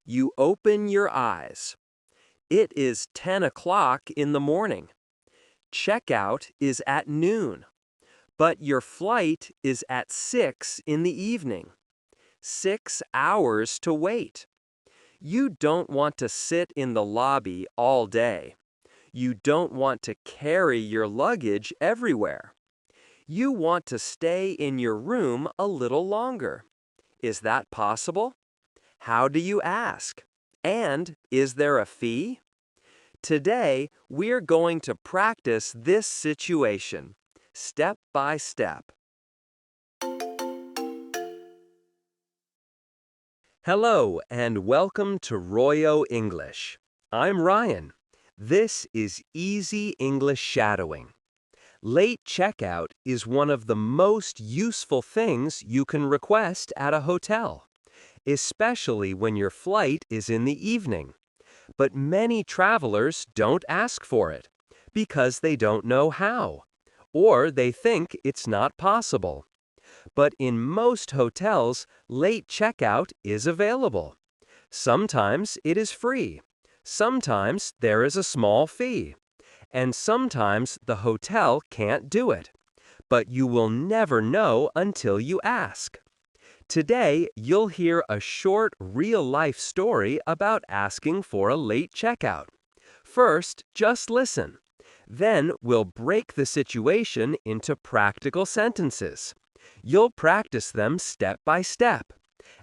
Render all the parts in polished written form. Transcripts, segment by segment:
You open your eyes. It is 10 o'clock in the morning. Checkout is at noon, but your flight is at 6 in the evening. 6 hours to wait. You don't want to sit in the lobby all day. You don't want to carry your luggage everywhere. You want to stay in your room a little longer. Is that possible? How do you ask? And is there a fee? Today, we're going to practice this situation, step by step. Hello, and welcome to Royo English. I'm Ryan. This is Easy English Shadowing. Late checkout is one of the most useful things you can request at a hotel, especially when your flight is in the evening. But many travelers don't ask for it because they don't know how, or they think it's not possible. But in most hotels, late checkout is available. Sometimes it is free. Sometimes there is a small fee. And sometimes the hotel can't do it. But you will never know until you ask. Today, you'll hear a short real-life story about asking for a late checkout. First, just listen. Then we'll break the situation into practical sentences. You'll practice them step by step.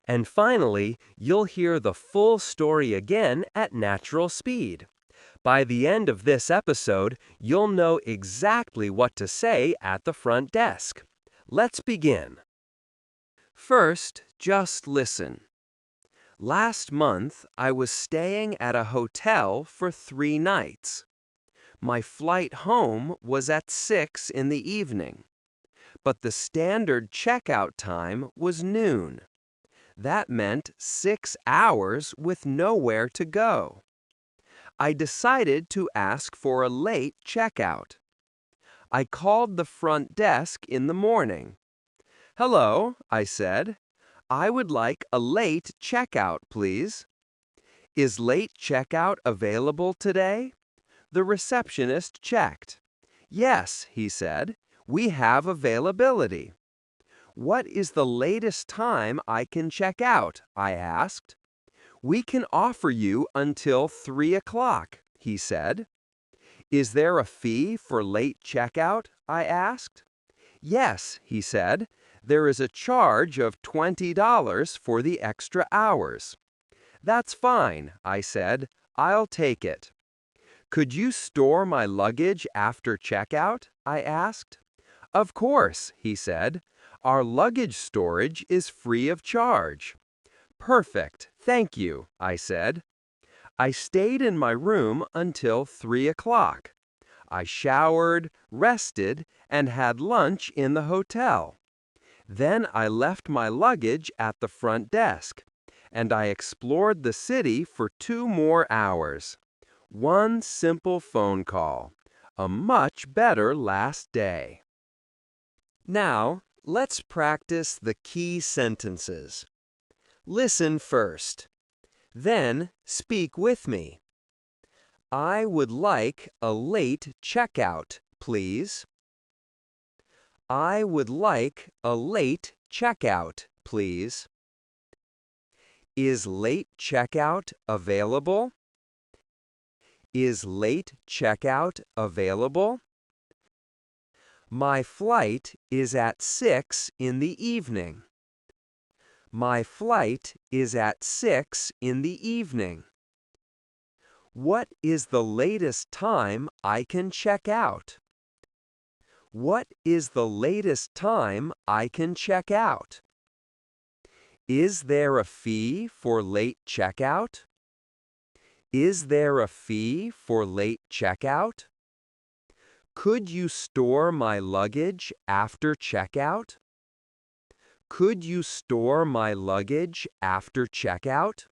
And finally, you'll hear the full story again at natural speed. By the end of this episode, you'll know exactly what to say at the front desk. Let's begin. First, just listen. Last month, I was staying at a hotel for 3 nights. My flight home was at 6 in the evening, but the standard checkout time was noon. That meant 6 hours with nowhere to go. I decided to ask for a late checkout. I called the front desk in the morning. "Hello," I said. "I would like a late checkout, please." "Is late checkout available today?" The receptionist checked. "Yes," he said, "we have availability." "What is the latest time I can check out?" I asked. "We can offer you until 3 o'clock," he said. "Is there a fee for late checkout?" I asked. "Yes," he said. "There is a charge of $20 for the extra hours." "That's fine," I said. "I'll take it." "Could you store my luggage after checkout?" I asked. "Of course," he said. "Our luggage storage is free of charge." "Perfect, thank you," I said. I stayed in my room until 3 o'clock. I showered, rested, and had lunch in the hotel. Then I left my luggage at the front desk, and I explored the city for 2 more hours. One simple phone call. A much better last day. Now, let's practice the key sentences. Listen first. Then speak with me. I would like a late checkout, please. I would like a late checkout, please. Is late checkout available? Is late checkout available? My flight is at 6 in the evening. My flight is at 6 in the evening. What is the latest time I can check out? What is the latest time I can check out? Is there a fee for late checkout? Is there a fee for late checkout? Could you store my luggage after checkout? Could you store my luggage after checkout?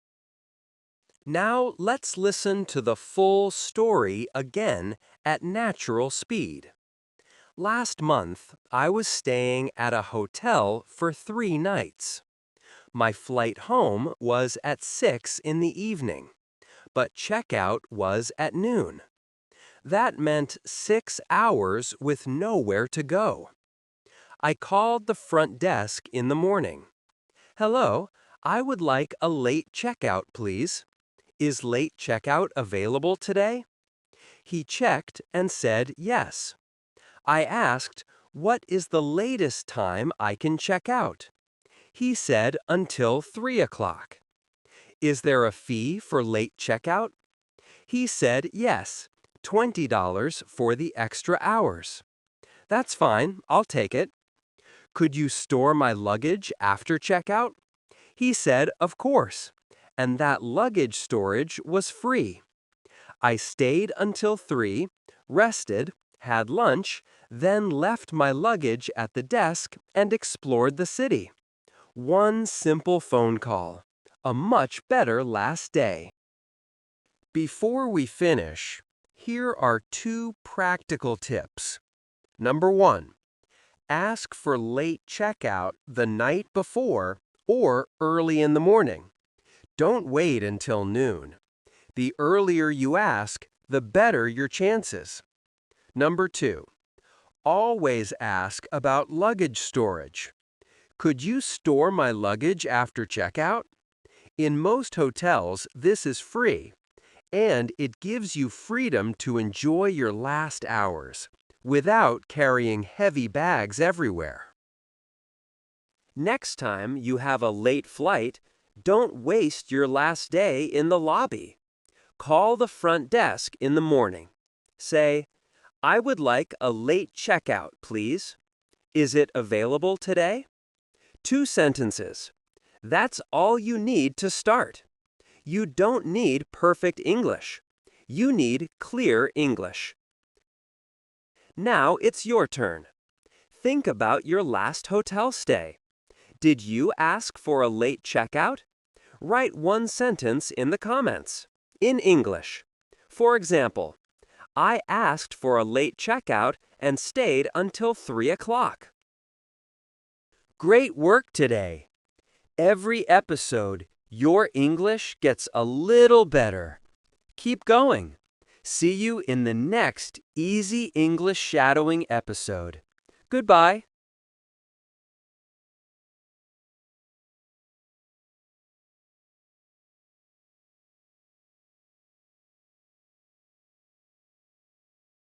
Now let's listen to the full story again at natural speed. Last month, I was staying at a hotel for 3 nights. My flight home was at 6 in the evening, but checkout was at noon. That meant 6 hours with nowhere to go. I called the front desk in the morning. Hello, I would like a late checkout, please. Is late checkout available today? He checked and said yes. I asked, what is the latest time I can check out? He said until 3 o'clock. Is there a fee for late checkout? He said yes, $20 for the extra hours. That's fine, I'll take it. Could you store my luggage after checkout? He said of course, and that luggage storage was free. I stayed until 3, rested, had lunch, then left my luggage at the desk and explored the city. One simple phone call. A much better last day. Before we finish, here are 2 practical tips. Number 1. Ask for late checkout the night before or early in the morning. Don't wait until noon. The earlier you ask, the better your chances. Number 2. Always ask about luggage storage. Could you store my luggage after checkout? In most hotels, this is free, and it gives you freedom to enjoy your last hours without carrying heavy bags everywhere. Next time you have a late flight, don't waste your last day in the lobby. Call the front desk in the morning. Say, I would like a late checkout, please. Is it available today? 2 sentences. That's all you need to start. You don't need perfect English. You need clear English. Now it's your turn. Think about your last hotel stay. Did you ask for a late checkout? Write 1 sentence in the comments, in English. For example, I asked for a late checkout and stayed until 3 o'clock. Great work today! Every episode, your English gets a little better. Keep going. See you in the next Easy English Shadowing episode. Goodbye.